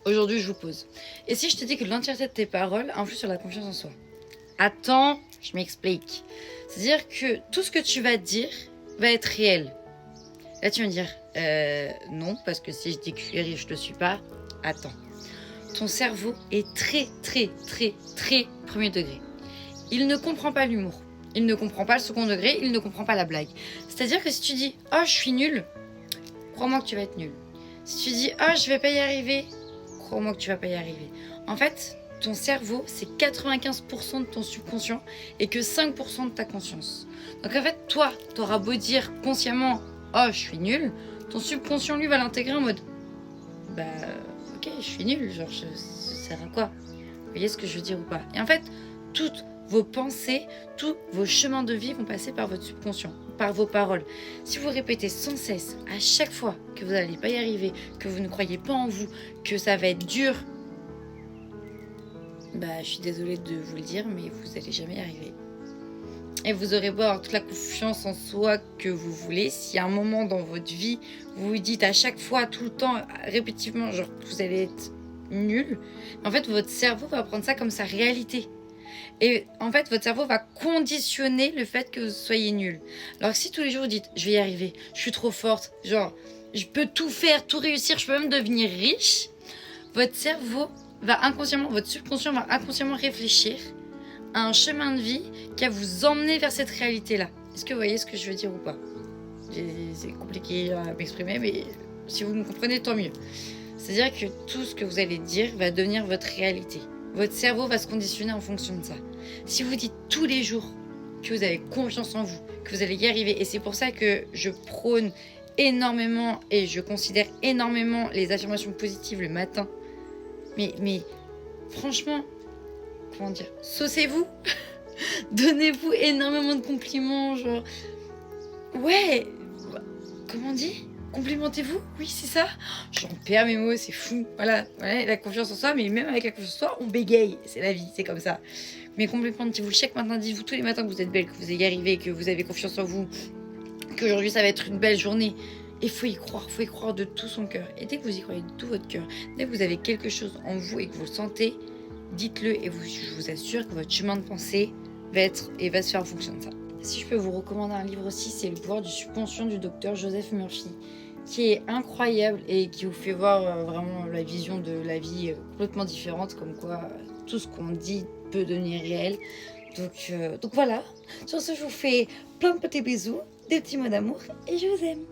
aujourd'hui je vous pose. Et si je te dis que l'entièreté de tes paroles influe sur la confiance en soi? Attends, je m'explique. C'est-à-dire que tout ce que tu vas dire va être réel. Là, tu vas me dire, non, parce que si je dis que je suis riche, je ne le suis pas. Attends. Ton cerveau est très, très, très, très premier degré. Il ne comprend pas l'humour. Il ne comprend pas le second degré. Il ne comprend pas la blague. C'est-à-dire que si tu dis, oh, je suis nul, crois-moi que tu vas être nul. Si tu dis, oh, je vais pas y arriver, crois-moi que tu vas pas y arriver. En fait, ton cerveau, c'est 95% de ton subconscient et que 5% de ta conscience. Donc en fait, toi, t'auras beau dire consciemment, oh, je suis nul, ton subconscient, lui, va l'intégrer en mode, bah, ok, je suis nul, genre, ça sert à quoi? Vous voyez ce que je veux dire ou pas? Et en fait, toutes vos pensées, tous vos chemins de vie vont passer par votre subconscient, par vos paroles. Si vous répétez sans cesse, à chaque fois que vous n'allez pas y arriver, que vous ne croyez pas en vous, que ça va être dur, bah, je suis désolée de vous le dire, mais vous n'allez jamais y arriver. Et vous aurez beau avoir toute la confiance en soi que vous voulez, si à un moment dans votre vie, vous vous dites à chaque fois, tout le temps, répétitivement, genre que vous allez être nul, en fait, votre cerveau va prendre ça comme sa réalité. Et en fait, votre cerveau va conditionner le fait que vous soyez nul. Alors que si tous les jours vous dites, je vais y arriver, je suis trop forte, genre, je peux tout faire, tout réussir, je peux même devenir riche, votre cerveau va inconsciemment, votre subconscient va inconsciemment réfléchir à un chemin de vie qui va vous emmener vers cette réalité-là. Est-ce que vous voyez ce que je veux dire ou pas? C'est compliqué à m'exprimer, mais si vous me comprenez, tant mieux. C'est-à-dire que tout ce que vous allez dire va devenir votre réalité. Votre cerveau va se conditionner en fonction de ça. Si vous dites tous les jours que vous avez confiance en vous, que vous allez y arriver, et c'est pour ça que je prône énormément et je considère énormément les affirmations positives le matin. Mais franchement, comment dire, saucez-vous, donnez-vous énormément de compliments, genre, ouais, comment on dit, complimentez-vous, oui c'est ça, j'en perds mes mots, c'est fou, voilà, la confiance en soi, mais même avec la confiance en soi, on bégaye, c'est la vie, c'est comme ça. Mais complimentez-vous chaque matin, dites-vous tous les matins que vous êtes belle, que vous allez y arriver, que vous avez confiance en vous, qu'aujourd'hui ça va être une belle journée. Et faut y croire de tout son cœur. Et dès que vous y croyez de tout votre cœur, dès que vous avez quelque chose en vous et que vous le sentez, dites-le et je vous assure que votre chemin de pensée va se faire en fonction de ça. Si je peux vous recommander un livre aussi, c'est Le pouvoir du subconscient du docteur Joseph Murphy, qui est incroyable et qui vous fait voir vraiment la vision de la vie complètement différente, comme quoi tout ce qu'on dit peut devenir réel. Donc voilà, sur ce je vous fais plein de petits bisous, des petits mots d'amour et je vous aime.